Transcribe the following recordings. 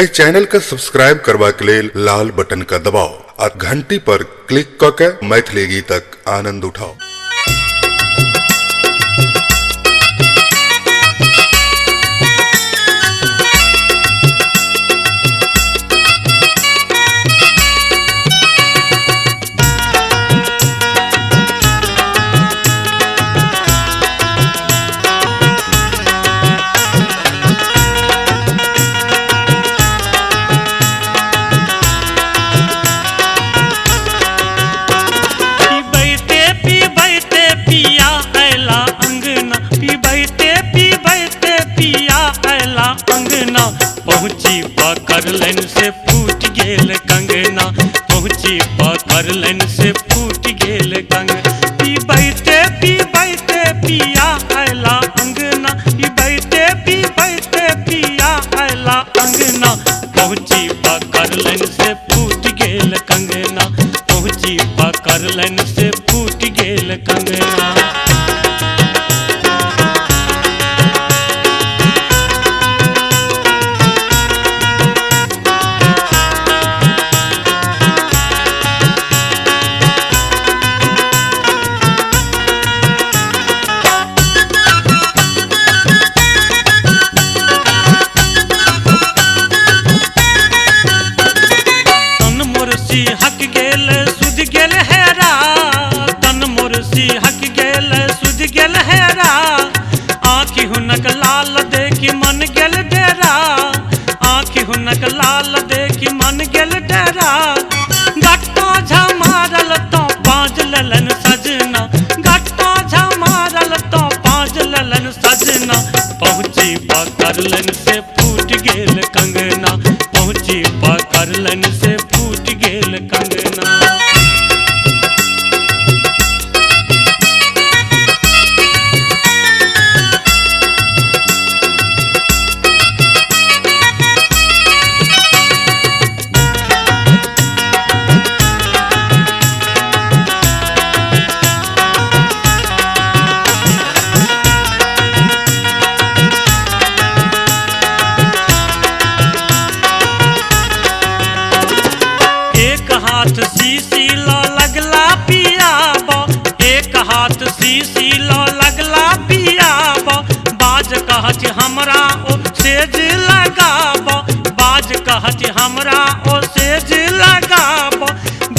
ए channel का subscribe करवा के लेल लाल बटन का दबाओ और घंटी पर क्लिक करके मैथिली गीतक आनंद उठाओ। पहुँची पकड़ लाइन से फूट गेल कंगना, पहुँची पकड़ लाइन से फूट गेल कंगना। पीबैते पिया आयला अंगना, पीबैते पिया आयला अंगना। पहुँची पकड़ लाइन से फूट गेल कंगना, पहुँची पकड़ लाइन से फूट गेल कंगना। हक गेल सुध गेल हेरा, तन मोरसी हक गेल सुध गेल हेरा। आँखि हुनक लाल देखी मन गेल डेरा, आँखि हुनक लाल देखी मन गेल डेरा। गट्टा झमारल तो बाज ललन सजना, गट्टा झमारल तो बाज ललन सजना। पहुँची पकड़ लाइन से फूट गेल कंगना, पहुँची पकड़ लाइन से फूट गेल कंगना। हाथ शीशी लो लगला पियाबो, एक हाथ शीशी लो लगला पियाबो। बाज कहत हमरा ओ सेज लगाबो, बाज कहत हमरा ओ सेज लगाबो।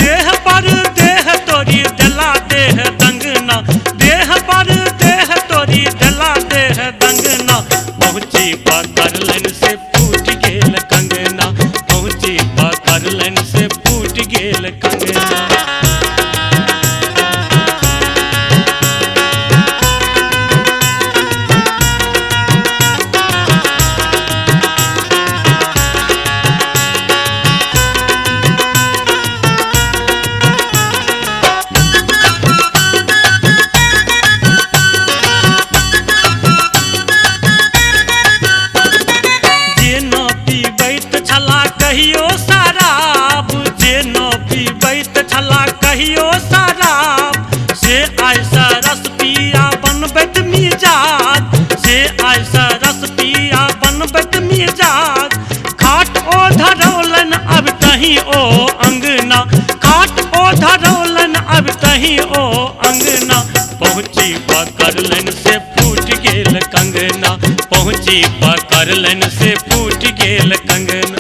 देह पर देह तोरी दला देह दंगना, देह पर देह तोरी दला देह दंगना। पहुँची पकड़ लाइन से फूट गेल कंगना, पहुँची पकड़ लाइन से फूट गेल कंगना। जे न पीबैत छला कहियो शराब, जे न पीबैत छला कहियो शराब। से ऐसा रस पिया बनबैत मिजाज, से ऐसा रस पिया बनबैत मिजाज। खाट ओ धरौलन अब तही ओ अंगना, खाट ओ धरौलन अब तही ओ अंगना। पहुँची पकड़ लाइन से फूट गेल कंगना, पहुँची पकड़ लाइन से फूट गेल कंगना।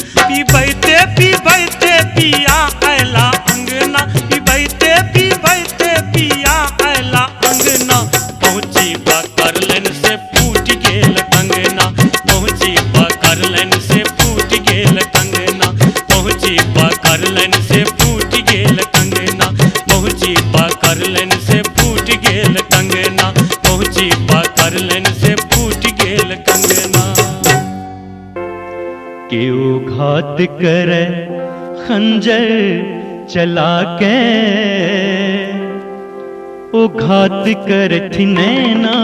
पीबैते पिया आयला अंगना, पीबैते पिया आयला अंगना। पहुँची पकड़ लाइन से फूट गेल कंगना, पहुँची पकड़ लाइन से फूट गेल कंगना, पहुँची पकड़ लाइन से फूट गेल कंगना, पहुँची पकड़ लाइन से फूट गेल कंगना, पहुँची पकड़ लाइन से फूट गेल कंगना। केओ घात करे खंजर चला के, ओ घात करथि नैना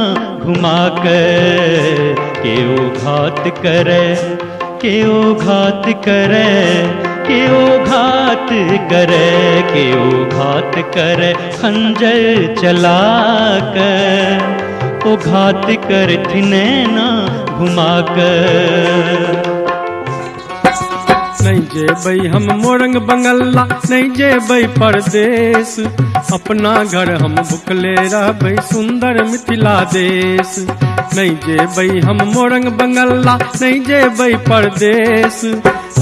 घुमा कर। केओ घात करे, केओ घात करे, केओ घात करे, केओ घात करे खंजर चला कर। ओ घात करथि नैना घुमा कर। नहीं जेबै हम मोरंग बंगल्ला, नहीं जेबै परदेश। अपना घर हम भुखले रहबै सुंदर मिथिला देश। नहीं जेबै हम मोरंग बंगल्ला, नहीं जेबै परदेश।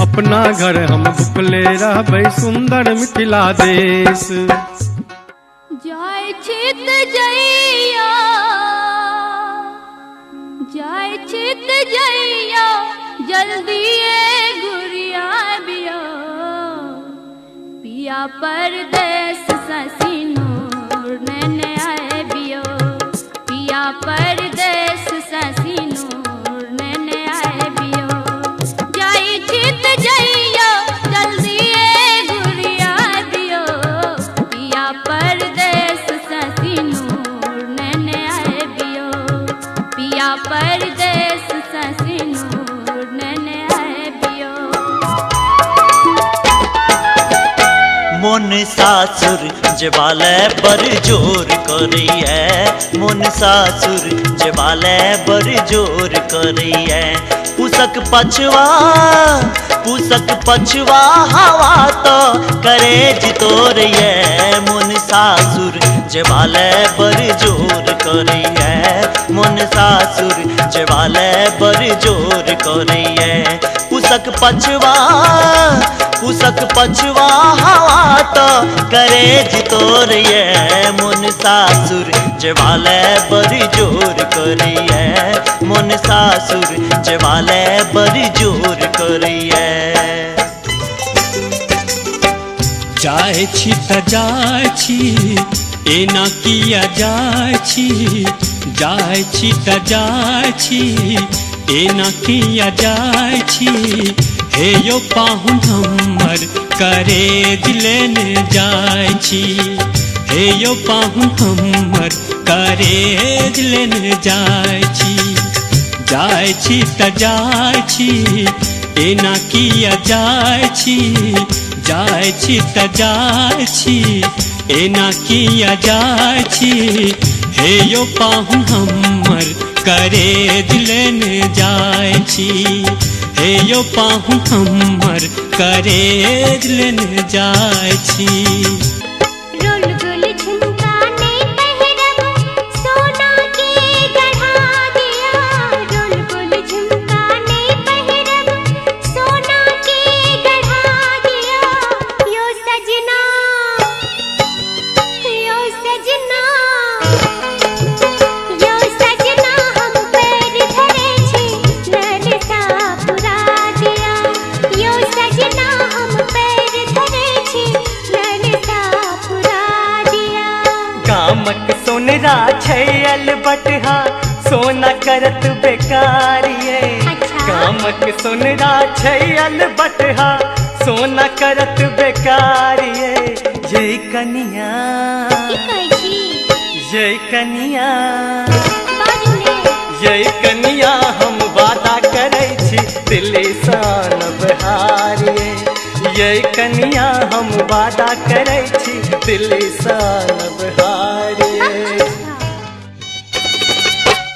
अपना घर हम भुखले रहबै सुंदर मिथिला देश। जाय छित जइया, जाय छित जइया, जल्दी गुरिया बिया। पिया परदेस ससीनूर नैने आए बियो। पिया परदेस ससीनूर नैने आए बियो। जाय छित जइया, जल्दी गुरिया बियो। पिया परदेस ससीनूर नैने आए बियो। पिया परदेस ससीनूर नैने आए बियो। मोन सासुर जबाले बर जोर करिए। मोन सासुर जबाले बर जोर करिए। पुसक पछवा, पुसक पछवा हवा तो करे जितोरिए। मोन सासुर जबाले बर जोर करिए। मोन सासुर जबाले बर जोर करिए। पुसक पछवा, पुसक पछवा हवा तो करे जितोरिए। मोन सासुर जबाले बर जोर करिए। मोन सासुर जबाले बर जोर करिए। जाय छी त जाय छी, एना किया जाय छी। जाय छी त जाय छी, एना किया जाय छी। हे यो पाहुन हमर करे दिलेने जाय छी। हे यो पाहुन हमर करे दिलेने जाय छी। जाय छी त जाय छी, एना किया जाय छी। जाय छी त जाय छी, एना किया जाय छी। हे यो पाहुन हमर करे दिलेने जाय छी। हे यो पाहुन हमर करे दिलेने जाय छी। रोल गोल झुमका नहीं पहरब, सोना के गढ़ा दिया। रोल गोल झुमका नहीं पहरब, सोना के गढ़ा दिया। यो सजना, यो सजना, यो सजना हम पैर धरे छी, नरसा पुरा दिया। यो सजना हम पैर धरे छी, नरसा पुरा दिया। गामक सोनरा छैल बटहा, सोना करत बेकारिये। गामक सोनरा छैल बटहा, सोना करत बेकारिये। ये कनिया, ये कनिया, ये कनिया हम वादा करे छी दिल्ली सान बहारिये। ये कनिया हम वादा करे छी दिल्ली सान बहारिये।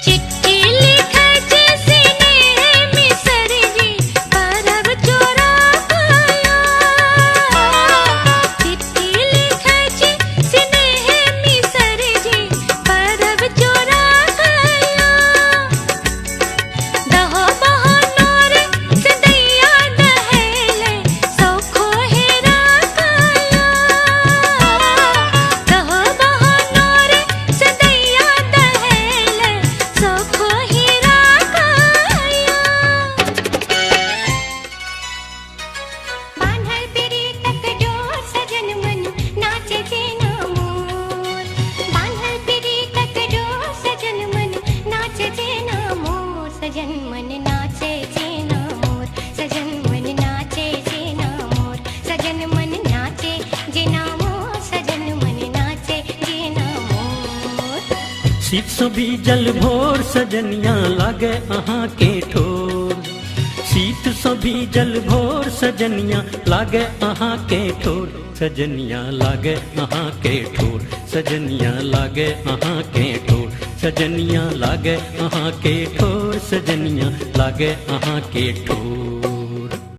चिट्ठी लिखे छी स्नेह मिसर जी, परब चोरा गया। चिट्ठी लिखे छी स्नेह मिसर जी, परब चोरा गया। दहो बहनोर सदैया दहेले, सौखो हेरा गया। दहो बहनोर सदैया दहेले, सौखो हेरा गया। बान्हल पिरी तक डोर सजन मन नाचे जेना मोर। बान्हल पिरी तक डोर सजन मन नाचे जेना मोर। सजन मन नाचे जेना मोर, सजन मन नाचे जेना मोर। सजन मन नाचे जेना मोर, सजन मन नाचे जेना मोर। शीत सो भी जल भोर सजनिया लागे अहाँ के ठोर। शीत सो भी जल भोर सजनिया लागे अहाँ के ठोर। सजनिया लागे अहाँ के ठोर। सजनिया लागे अहाँ के ठोर। सजनिया लागे अहाँ के ठोर। सजनिया लागे अहाँ के ठोर।